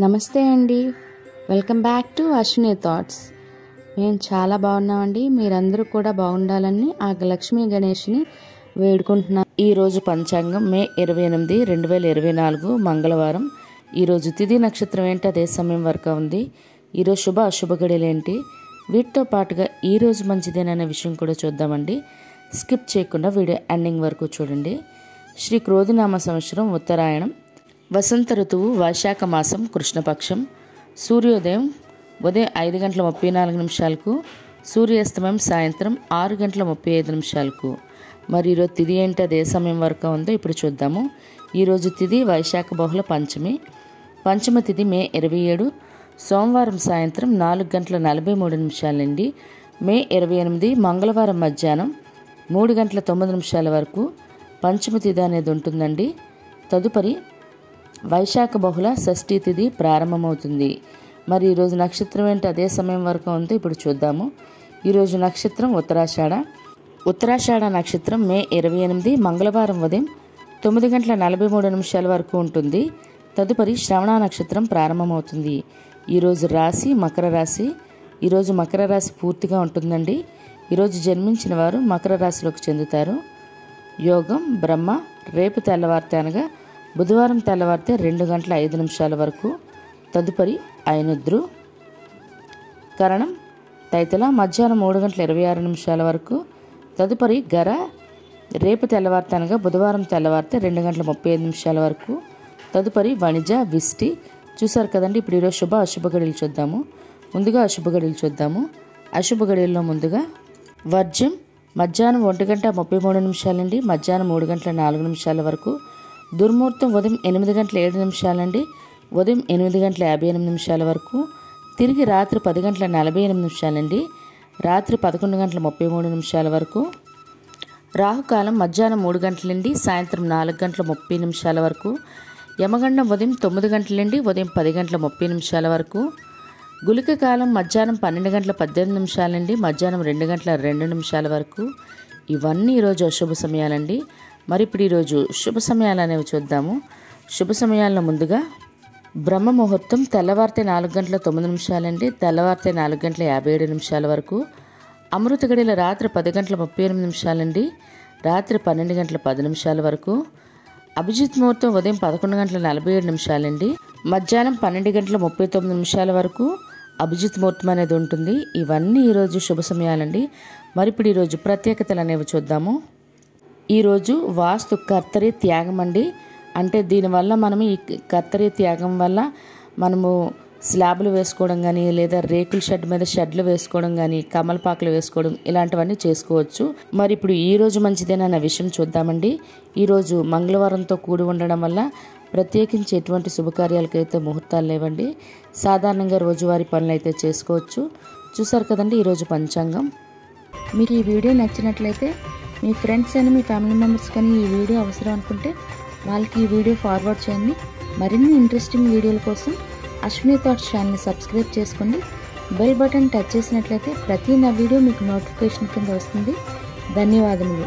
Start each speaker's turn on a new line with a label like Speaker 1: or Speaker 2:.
Speaker 1: నమస్తే అండి, welcome back to Ashwini thoughts. మేము చాలా బాగున్నామండి. మీరందరూ కూడా బాగుండాలని ఆ లక్ష్మీ గణేష్ని వేడుకుంటున్నాం. ఈరోజు పంచాంగం మే 28, 2024 మంగళవారం. ఈరోజు తిథి నక్షత్రం ఏంటి, అదే సమయం వరకు ఉంది. ఈరోజు శుభ అశుభ గడియలు ఏంటి, వీటితో పాటుగా ఈరోజు మంచిదేననే విషయం కూడా చూద్దామండి. స్కిప్ చేయకుండా వీడియో ఎండింగ్ వరకు చూడండి. శ్రీ క్రోధినామ సంవత్సరం ఉత్తరాయణం, వసంత ఋతువు వైశాఖ మాసం కృష్ణపక్షం. సూర్యోదయం ఉదయం 5:34, సూర్యాస్తమయం సాయంత్రం 6:35. మరి ఈరోజు తిథి ఏంటి, అదే సమయం వరకు ఉందో ఇప్పుడు చూద్దాము. ఈరోజు తిథి వైశాఖ బహుళ పంచమి. పంచమ తిథి మే 27, సోమవారం సాయంత్రం 4:43 నుండి మే 28 మంగళవారం మధ్యాహ్నం 3:09 వరకు పంచమ తిథి అనేది ఉంటుందండి. తదుపరి వైశాఖ బహుళ షష్ఠీ తిథి ప్రారంభమవుతుంది. మరి ఈరోజు నక్షత్రం ఏంటి, అదే సమయం వరకు ఉందో ఇప్పుడు చూద్దాము. ఈరోజు నక్షత్రం ఉత్తరాషాఢ. ఉత్తరాషాఢ నక్షత్రం మే 28 మంగళవారం ఉదయం 9:43 వరకు ఉంటుంది. తదుపరి శ్రవణ నక్షత్రం ప్రారంభమవుతుంది. ఈరోజు రాశి మకర రాశి. ఈరోజు మకర రాశి పూర్తిగా ఉంటుందండి. ఈరోజు జన్మించిన వారు మకర రాశిలోకి చెందుతారు. యోగం బ్రహ్మ రేపు తెల్లవారితే అనగా బుధవారం తెల్లవారితే 2:05 వరకు. తదుపరి ఐనుద్రు. కరణం తైతల మధ్యాహ్నం 3:26 వరకు. తదుపరి గర రేపు తెల్లవారితే అనగా బుధవారం తెల్లవారితే 2:35 వరకు. తదుపరి వణిజ విష్టి. చూసారు కదండి. ఇప్పుడు ఈరోజు శుభ అశుభ గడియలు చూద్దాము. ముందుగా అశుభ గడియలు చూద్దాము. అశుభ గడియల్లో ముందుగా వర్జ్యం మధ్యాహ్నం 1:33 నుండి మధ్యాహ్నం 3:04 వరకు. దుర్ముహూర్తం ఉదయం 8:07 నుండి ఉదయం 8:58 వరకు. తిరిగి రాత్రి 10:48 నుండి రాత్రి 11:33 వరకు. రాహుకాలం మధ్యాహ్నం 3 గంటల నుండి సాయంత్రం 4:30 వరకు. యమగండం ఉదయం 9 గంటల నుండి ఉదయం 10:30 వరకు. గుళిక కాలం మధ్యాహ్నం 12:18 నుండి మధ్యాహ్నం 2:02 వరకు. ఇవన్నీ ఈరోజు అశుభ సమయాలండి. మరి ఇప్పుడు ఈరోజు శుభ సమయాలు అనేవి చూద్దాము. శుభ సమయాల్లో ముందుగా బ్రహ్మ ముహూర్తం తెల్లవారితే 4:09 నుండి తెల్లవారితే 4:57 వరకు. అమృత గడియల రాత్రి 10:38 నుండి రాత్రి 12:10 వరకు. అభిజిత్ ముహూర్తం ఉదయం 11:47 నుండి మధ్యాహ్నం 12:39 వరకు అభిజిత్ ముహూర్తం అనేది ఉంటుంది. ఇవన్నీ ఈరోజు శుభ సమయాలండి. మరి ఇప్పుడు ఈరోజు ప్రత్యేకతలు అనేవి చూద్దాము. ఈరోజు వాస్తు కర్తరి త్యాగం అండి. అంటే దీనివల్ల మనం ఈ కర్తరి త్యాగం వల్ల మనము స్లాబ్లు వేసుకోవడం కానీ, లేదా రేకుల షెడ్ మీద షెడ్లు వేసుకోవడం కానీ, కమలపాకులు వేసుకోవడం ఇలాంటివన్నీ చేసుకోవచ్చు. మరి ఇప్పుడు ఈరోజు మంచిదేనన్న విషయం చూద్దామండి. ఈరోజు మంగళవారంతో కూడి ఉండడం వల్ల ప్రత్యేకించి ఎటువంటి శుభకార్యాలకైతే ముహూర్తాలు లేవండి. సాధారణంగా రోజువారీ పనులు అయితే చేసుకోవచ్చు. చూసారు కదండి ఈరోజు పంచాంగం.
Speaker 2: మీకు ఈ వీడియో నచ్చినట్లయితే మీ ఫ్రెండ్స్ అని, మీ ఫ్యామిలీ మెంబర్స్ కానీ ఈ వీడియో అవసరం అనుకుంటే వాళ్ళకి ఈ వీడియో ఫార్వర్డ్ చేయండి. మరిన్ని ఇంట్రెస్టింగ్ వీడియోల కోసం అశ్విని థాట్స్ ఛానల్ని సబ్స్క్రైబ్ చేసుకోండి. బెల్ బటన్ టచ్ చేసినట్లయితే ప్రతి నా వీడియో మీకు నోటిఫికేషన్ కింద వస్తుంది. ధన్యవాదములు.